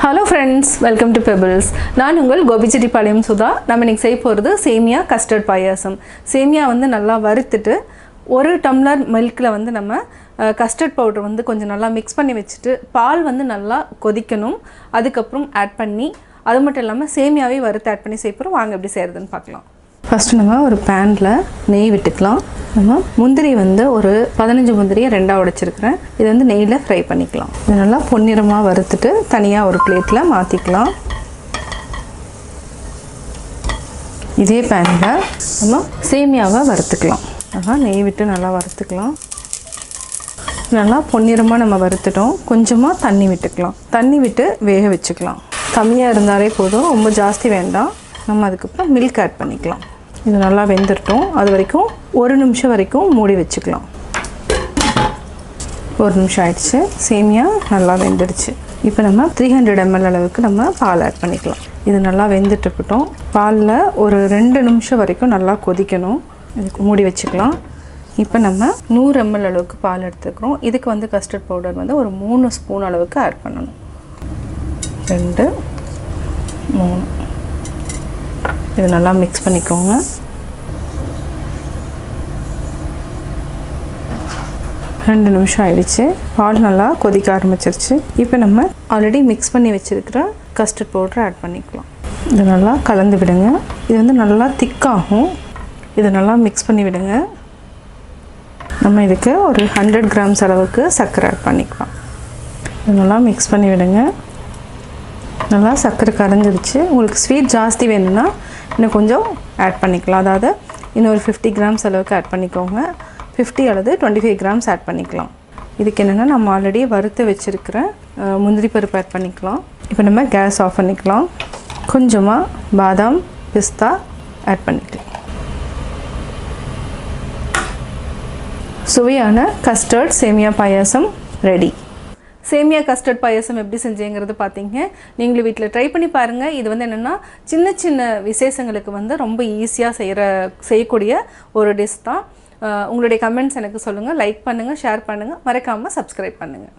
Hello friends, welcome to Pebbles. நான் உங்கள் Gobi Sudha. நம்ம இன்னைக்கு செய்ய போறது சேமியா கஸ்டர்ட் பாயாசம். சேமியா வந்து நல்லா வறுத்துட்டு ஒரு டம்ளர் மில்க்ல வந்து நம்ம கஸ்டர்ட் பவுடர் வந்து கொஞ்சம் நல்லா mix பண்ணி வெச்சிட்டு பால் வந்து நல்லா கொதிக்கணும். அதுக்கு அப்புறம் ஆட் பண்ணி அது மட்டும் இல்லாம சேமியாவை வறுத்து ஆட் பண்ணி செய்யப் போறோம். வாங்க எப்படி செய்யறதுன்னு பார்க்கலாம். ஃபர்ஸ்ட் நம்ம ஒரு panல நெய் விட்டுக்கலாம். நம்ம முந்திரி வந்து ஒரு 15 முந்திரியை ரெண்டா உடைச்சிருக்கேன். இது வந்து நெய்ல ஃப்ரை பண்ணிக்கலாம். இது நல்லா பொன்னிறமா வறுத்துட்டு தனியா ஒரு பிளேட்ல மாத்திக்கலாம். இதே panல நம்ம சேமியாவை வறுத்துக்கலாம். நெய் விட்டு நல்லா வறுத்துக்கலாம். நல்லா பொன்னிறமா நம்ம வறுத்துட்டோம். கொஞ்சமா தண்ணி விட்டுக்கலாம். தண்ணி விட்டு வேக வெச்சுக்கலாம். கம்மியா இருந்தாலே போதும், ரொம்ப ஜாஸ்தி வேண்டாம். நம்ம அதுக்கு அப்புறம் மில்க் ஆட் பண்ணிக்கலாம். இது நல்லா வெந்திரட்டும். அது வரைக்கும் ஒரு நிமிஷம் வரைக்கும் மூடி வெச்சுக்கலாம். ஒரு நிமிஷம் ஆயிடுச்சு. சேமியா நல்லா வெந்துடுச்சு. இப்போ நம்ம 300 ml அளவுக்கு நம்ம பால் ஆட் பண்ணிக்கலாம். இது நல்லா வெந்துட்டு இருக்கட்டும். பாலில் ஒரு 2 நிமிஷம் வரைக்கும் நல்லா கொதிக்கணும். இதுக்கு மூடி வச்சுக்கலாம். இப்போ நம்ம 100 ml அளவுக்கு பால் எடுத்துக்கிறோம். இதுக்கு வந்து கஸ்டர்ட் பவுடர் வந்து ஒரு 3 ஸ்பூன் அளவுக்கு ஆட் பண்ணணும். 2 3 இது நல்லா மிக்ஸ் பண்ணிக்கோங்க. ரெண்டு நிமிஷம் ஆயிடுச்சு. பால் நல்லா கொதிக்க ஆரம்பிச்சிருச்சு. இப்போ நம்ம ஆல்ரெடி மிக்ஸ் பண்ணி வச்சிருக்கிற கஸ்டர்ட் பவுடர் ஆட் பண்ணிக்கலாம். இது நல்லா கலந்து விடுங்க. இது வந்து நல்லா திக்காகும். இது நல்லா மிக்ஸ் பண்ணி விடுங்க. நம்ம இதுக்கு ஒரு 100 grams அளவுக்கு சர்க்கரை ஆட் பண்ணிக்கலாம். இது நல்லா மிக்ஸ் பண்ணி விடுங்க. நல்லா சர்க்கரை கரைஞ்சிடுச்சு. உங்களுக்கு ஸ்வீட் ஜாஸ்தி வேணும்னா இன்னும் கொஞ்சம் ஆட் பண்ணிக்கலாம். அதாவது இன்னும் ஒரு 50 grams அளவுக்கு ஆட் பண்ணிக்கோங்க. 50 அல்லது 25 grams ஆட் பண்ணிக்கலாம். இதுக்கு என்னென்னா நம்ம ஆல்ரெடி வறுத்து வச்சுருக்கிற முந்திரி பருப்பு ஆட் பண்ணிக்கலாம். இப்போ நம்ம கேஸ் ஆஃப் பண்ணிக்கலாம். கொஞ்சமாக பாதாம் பிஸ்தா ஆட் பண்ணிக்கலாம். சுவையான கஸ்டர்ட் சேமியா பாயாசம் ரெடி. சேமியா கஸ்டர்ட் பாயாசம் எப்படி செஞ்சேங்கிறது பார்த்தீங்க. நீங்களும் வீட்டில் ட்ரை பண்ணி பாருங்கள். இது வந்து என்னென்னா சின்ன சின்ன விசேஷங்களுக்கு வந்து ரொம்ப ஈஸியாக செய்யக்கூடிய ஒரு டிஷ் தான். உங்களுடைய கமெண்ட்ஸ் எனக்கு சொல்லுங்கள். லைக் பண்ணுங்கள், ஷேர் பண்ணுங்கள், மறக்காமல் சப்ஸ்கிரைப் பண்ணுங்கள்.